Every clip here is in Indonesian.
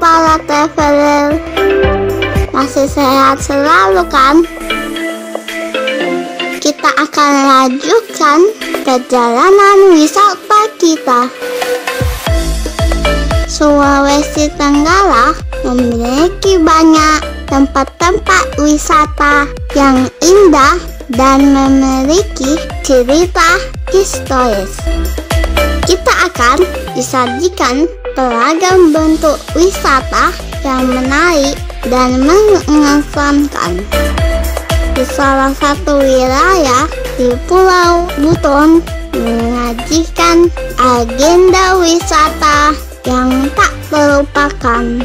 para traveler? Masih sehat selalu kan? Kita akan lanjutkan perjalanan wisata kita. Sulawesi Tenggara memiliki banyak tempat-tempat wisata yang indah dan memiliki cerita historis. Kita akan disajikan beragam bentuk wisata yang menarik dan mengesankan. Di salah satu wilayah di Pulau Buton menyajikan agenda wisata yang tak terlupakan.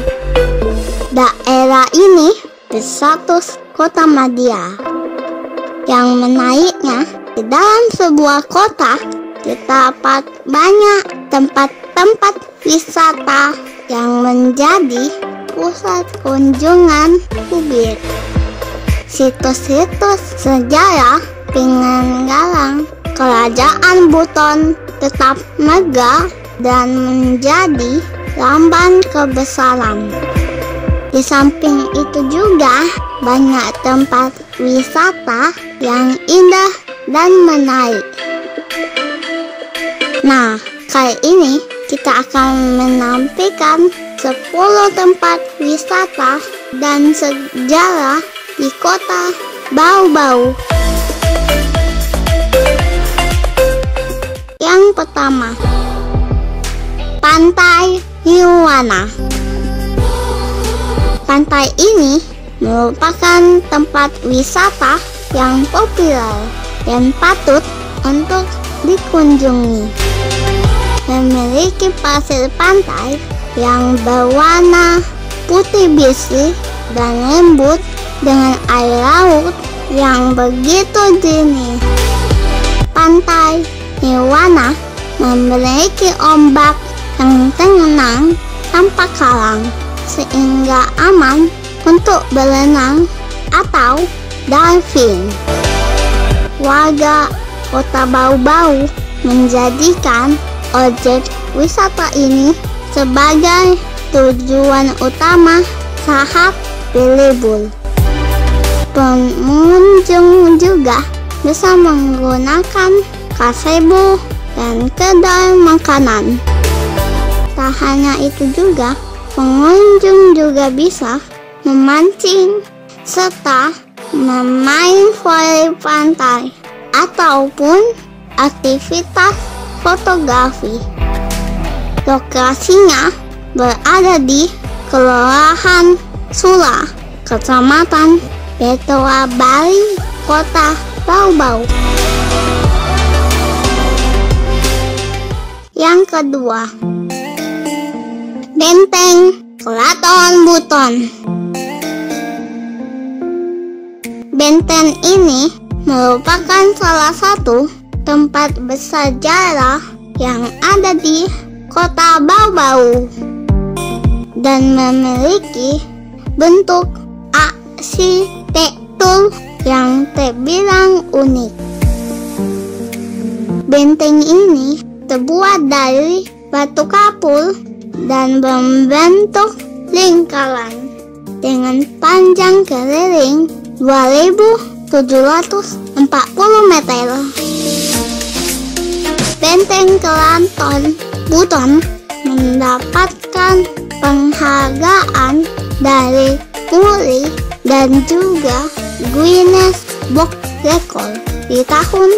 Daerah ini berstatus kota madya. Yang menariknya, di dalam sebuah kota terdapat banyak tempat-tempat wisata yang menjadi pusat kunjungan publik. Situs-situs sejarah peninggalan Kerajaan Buton tetap megah dan menjadi lambang kebesaran. Di samping itu juga banyak tempat wisata yang indah dan menarik. Nah, kali ini kita akan menampilkan 10 tempat wisata dan sejarah di kota Bau-Bau. Yang pertama, Pantai Hiwana. Pantai ini merupakan tempat wisata yang populer dan patut untuk dikunjungi. Memiliki pasir pantai yang berwarna putih bersih dan lembut dengan air laut yang begitu jernih. Pantai Hiwana memiliki ombak yang tenang tanpa karang, sehingga aman untuk berenang atau diving. Warga kota Bau-Bau menjadikan objek wisata ini sebagai tujuan utama saat berlibur. Pengunjung juga bisa menggunakan gazebo dan kedai makanan. Tak hanya itu juga, pengunjung juga bisa memancing serta bermain voli pantai ataupun aktivitas fotografi. Lokasinya berada di Kelurahan Sula, Kecamatan Betoa Bali, Kota Bau-Bau. Yang kedua, Benteng Keraton Buton. Benteng ini merupakan salah satu tempat bersejarah yang ada di kota Bau-Bau dan memiliki bentuk arsitektur yang terbilang unik. Benteng ini terbuat dari batu kapur dan berbentuk lingkaran dengan panjang keliling 2.740 meter. Benteng Keraton Buton mendapatkan penghargaan dari Muri dan juga Guinness Book Record di tahun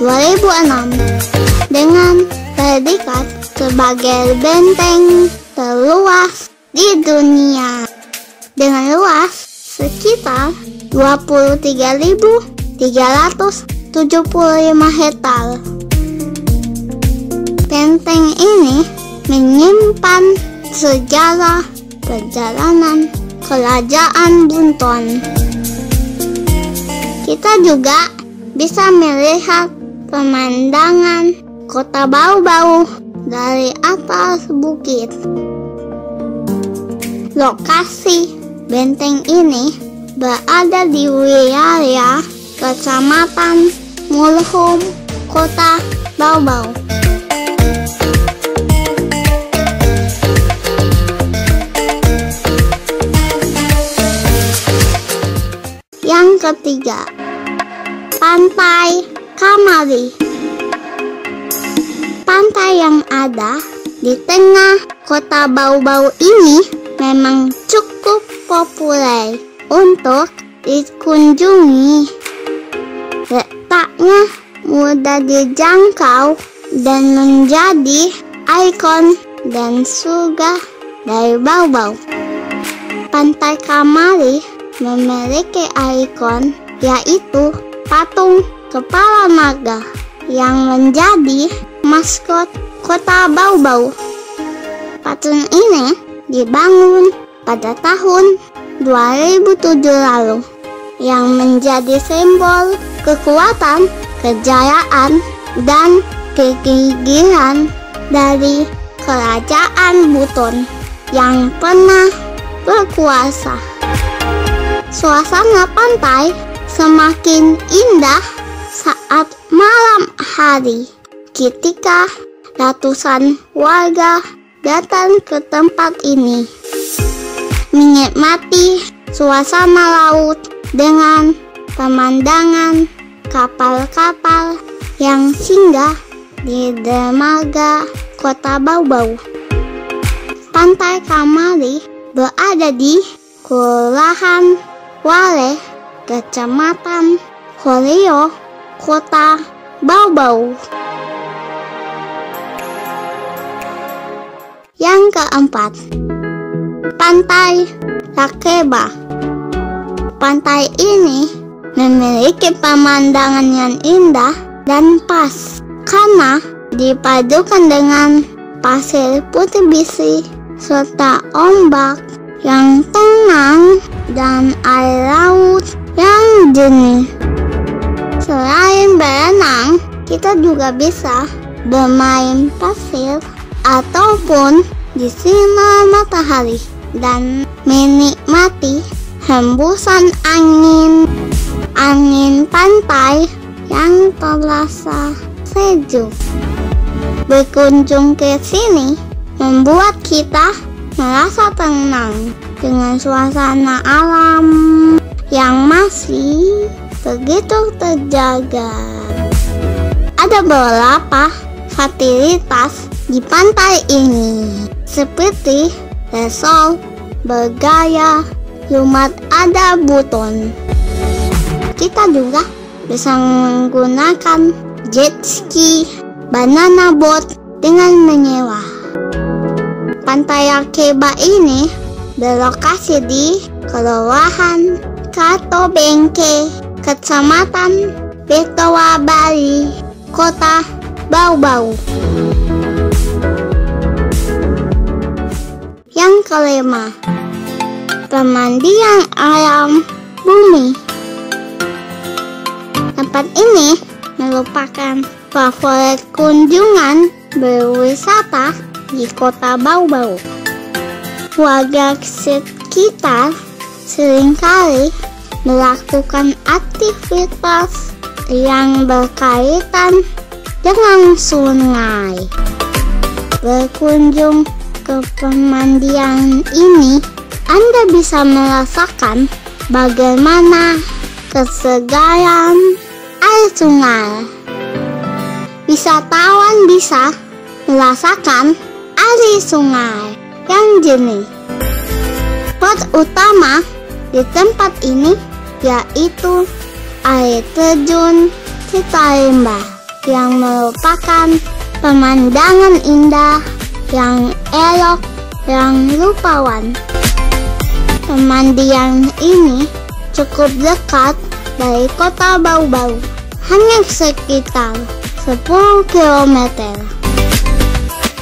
2006 dengan predikat sebagai benteng terluas di dunia dengan luas sekitar 23.375 hektar. Benteng ini menyimpan sejarah perjalanan Kerajaan Buton. Kita juga bisa melihat pemandangan kota Bau-Bau dari atas bukit. Lokasi benteng ini berada di wilayah Kecamatan Mulhum, Kota Bau-Bau. ketiga, Pantai Kamari. Pantai yang ada di tengah kota Bau-Bau ini memang cukup populer untuk dikunjungi. Letaknya mudah dijangkau dan menjadi ikon dan surga dari Bau-Bau. Pantai Kamari memiliki ikon yaitu patung kepala naga yang menjadi maskot kota Bau-Bau. Patung ini dibangun pada tahun 2007 lalu yang menjadi simbol kekuatan, kejayaan, dan kegigihan dari Kerajaan Buton yang pernah berkuasa. Suasana pantai semakin indah saat malam hari ketika ratusan warga datang ke tempat ini, menikmati suasana laut dengan pemandangan kapal-kapal yang singgah di dermaga kota Bau-Bau. Pantai Kamari berada di Kelurahan Wale, Kecamatan Holio, kota Bau-Bau. Yang keempat, Pantai Rakeba. Pantai ini memiliki pemandangan yang indah dan pas karena dipadukan dengan pasir putih bersih serta ombak yang tenang dan air laut yang jernih. Selain berenang, kita juga bisa bermain pasir ataupun di sinar matahari dan menikmati hembusan angin pantai yang terasa sejuk. Berkunjung ke sini membuat kita merasa tenang dengan suasana alam yang masih begitu terjaga. Ada beberapa fasilitas di pantai ini seperti resort bergaya rumah adat Buton. Kita juga bisa menggunakan jet ski, banana boat dengan menyewa. Pantai Rakeba ini berlokasi di Kelurahan Katobengke, Kecamatan Betoa Bali, kota Bau-Bau. Yang kelima, pemandian alam bumi. Tempat ini merupakan favorit kunjungan berwisata di kota Bau-Bau. Warga sekitar seringkali melakukan aktivitas yang berkaitan dengan sungai. Berkunjung ke pemandian ini, Anda bisa merasakan bagaimana kesegaran air sungai. Wisatawan bisa merasakan air sungai yang jernih. Spot utama di tempat ini yaitu air terjun Citarimba yang merupakan pemandangan indah yang elok yang rupawan. Pemandian ini cukup dekat dari kota Bau-Bau, hanya sekitar 10 km.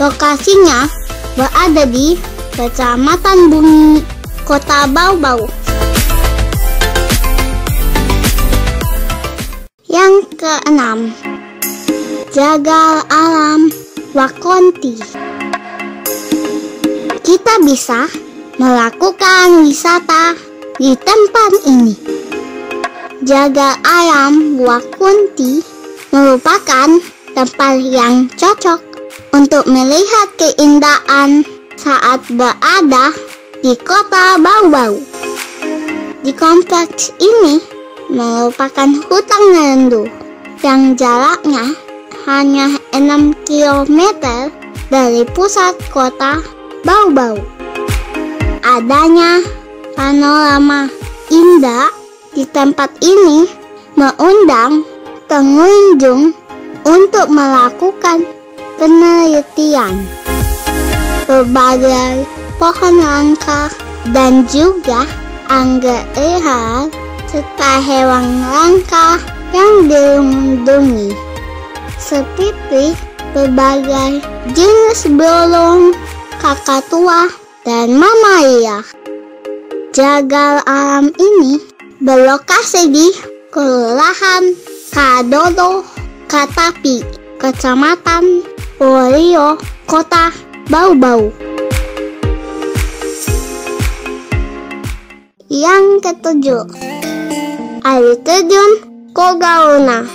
Lokasinya berada di Kecamatan Bumi, kota Bau-Bau. Yang keenam, Jagal Alam Wakonti. Kita bisa melakukan wisata di tempat ini. Jagal Alam Wakonti merupakan tempat yang cocok untuk melihat keindahan saat berada di kota Bau-Bau. Di kompleks ini merupakan hutan rindu yang jaraknya hanya 6 km dari pusat kota Bau-Bau. Adanya panorama indah di tempat ini mengundang pengunjung untuk melakukan penelitian. Berbagai pohon langka dan juga anggrek liar serta hewan langka yang dilindungi, seperti berbagai jenis burung, kakatua, dan mamalia. Jagal alam ini berlokasi di Kelurahan Kadodo, Katapi, Kecamatan Porio, Kota Bau-Bau. Yang ketujuh, air terjun Kogaona.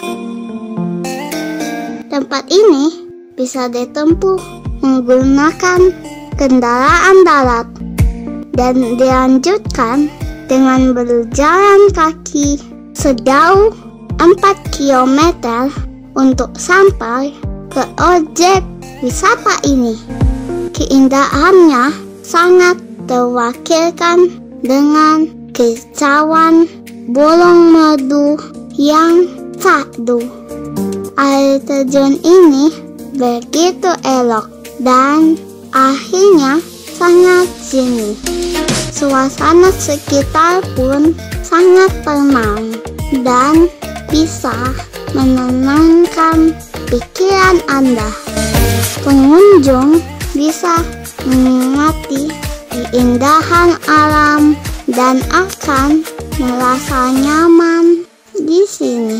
Tempat ini bisa ditempuh menggunakan kendaraan darat dan dilanjutkan dengan berjalan kaki sejauh 4 km untuk sampai ke objek wisata ini. Keindahannya sangat terwakilkan dengan kicauan burung merdu yang syahdu. Air terjun ini begitu elok dan akhirnya sangat jernih. Suasana sekitar pun sangat tenang dan bisa menenangkan pikiran Anda. Pengunjung bisa menikmati keindahan alam dan akan merasa nyaman di sini.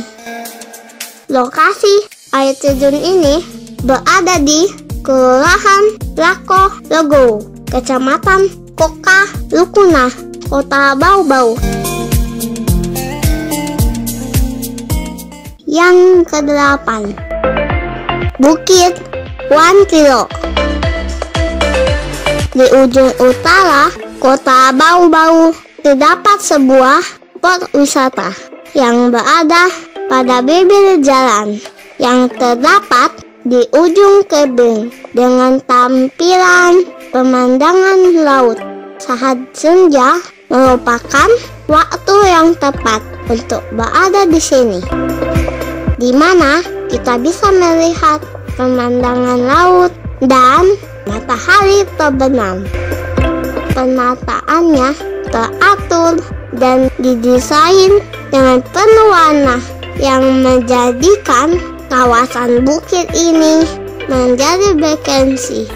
Lokasi air terjun ini berada di Kelurahan Lako Logo, Kecamatan Koka Lukuna, Kota Bau-Bau. Yang ke-8, Bukit Wantilo. Di ujung utara Kota Bau-Bau terdapat sebuah spot wisata yang berada pada bibir jalan yang terdapat di ujung tebing dengan tampilan pemandangan laut. Saat senja merupakan waktu yang tepat untuk berada di sini, di mana kita bisa melihat pemandangan laut dan matahari terbenam. Penataannya teratur dan didesain dengan penuh warna yang menjadikan kawasan bukit ini menjadi bergengsi.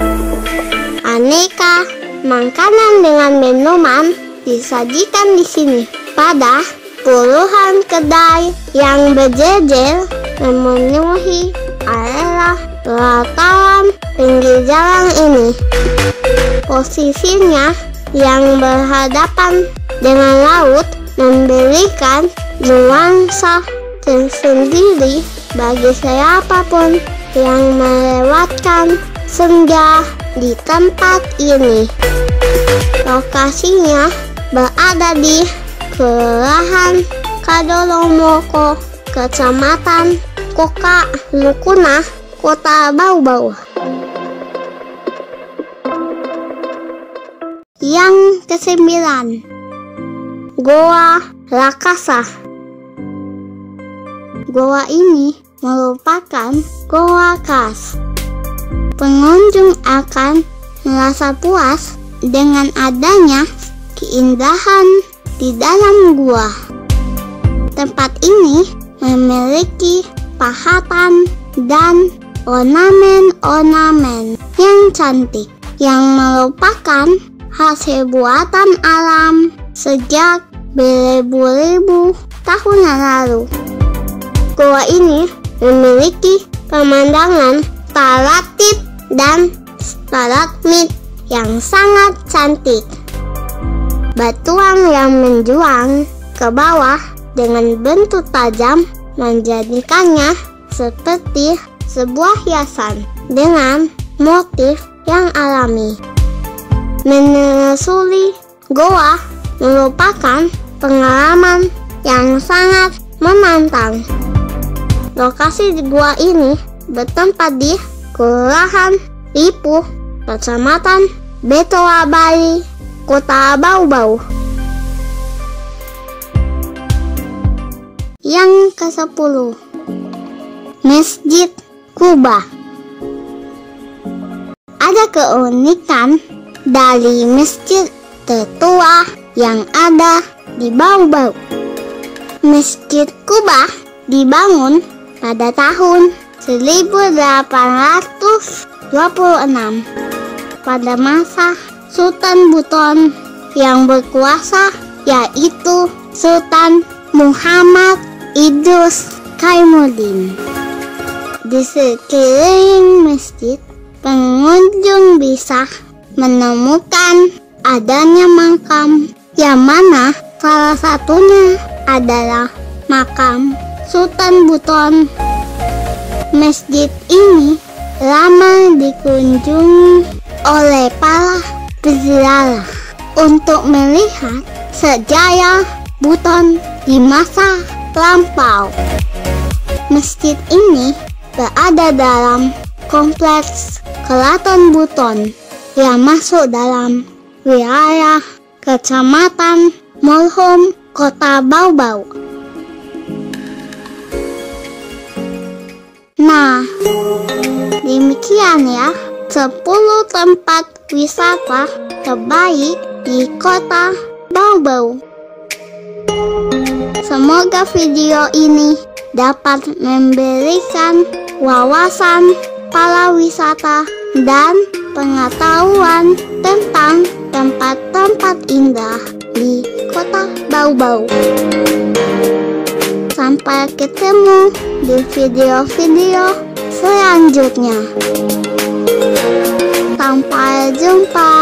Aneka makanan dengan minuman disajikan di sini pada puluhan kedai yang berjejer memenuhi area pelataran pinggir jalan ini. Posisinya yang berhadapan dengan laut memberikan nuansa tersendiri bagi siapapun yang melewatkan senja di tempat ini. Lokasinya berada di Kelurahan Kadolomoko, Kecamatan Koka Lukuna, Kota Bau-Bau. Yang ke-9, Goa Rakasa. Goa ini merupakan goa khas. Pengunjung akan merasa puas dengan adanya keindahan di dalam gua. Tempat ini memiliki pahatan dan ornamen-ornamen yang cantik yang merupakan hasil buatan alam sejak beribu-ribu tahun lalu. Gua ini memiliki pemandangan stalaktit dan stalagmit yang sangat cantik. Batuan yang menjulang ke bawah dengan bentuk tajam menjadikannya seperti sebuah hiasan dengan motif yang alami. Menelusuri goa merupakan pengalaman yang sangat menantang. Lokasi di gua ini bertempat di Kelurahan Lipuh, Kecamatan Betoa Bali, Kota Bau-Bau. Yang ke-10, Masjid Kuba. Ada keunikan dari masjid tertua yang ada di Bau-Bau. Masjid Kuba dibangun pada tahun 1826 pada masa Sultan Buton yang berkuasa, yaitu Sultan Muhammad Idris Kaimuddin. Di sekeliling masjid, pengunjung bisa menemukan adanya makam, yang mana salah satunya adalah makam Sultan Buton. Masjid ini ramai dikunjungi oleh para peziarah untuk melihat sejarah Buton di masa lampau. Masjid ini berada dalam kompleks Keraton Buton yang masuk dalam wilayah Kecamatan Morhum, Kota Bau-Bau. Nah, demikian ya 10 tempat wisata terbaik di Kota Bau-Bau. Semoga video ini dapat memberikan wawasan para wisata dan pengetahuan tentang tempat-tempat indah di Kota Bau-Bau. Sampai ketemu di video-video selanjutnya. Sampai jumpa.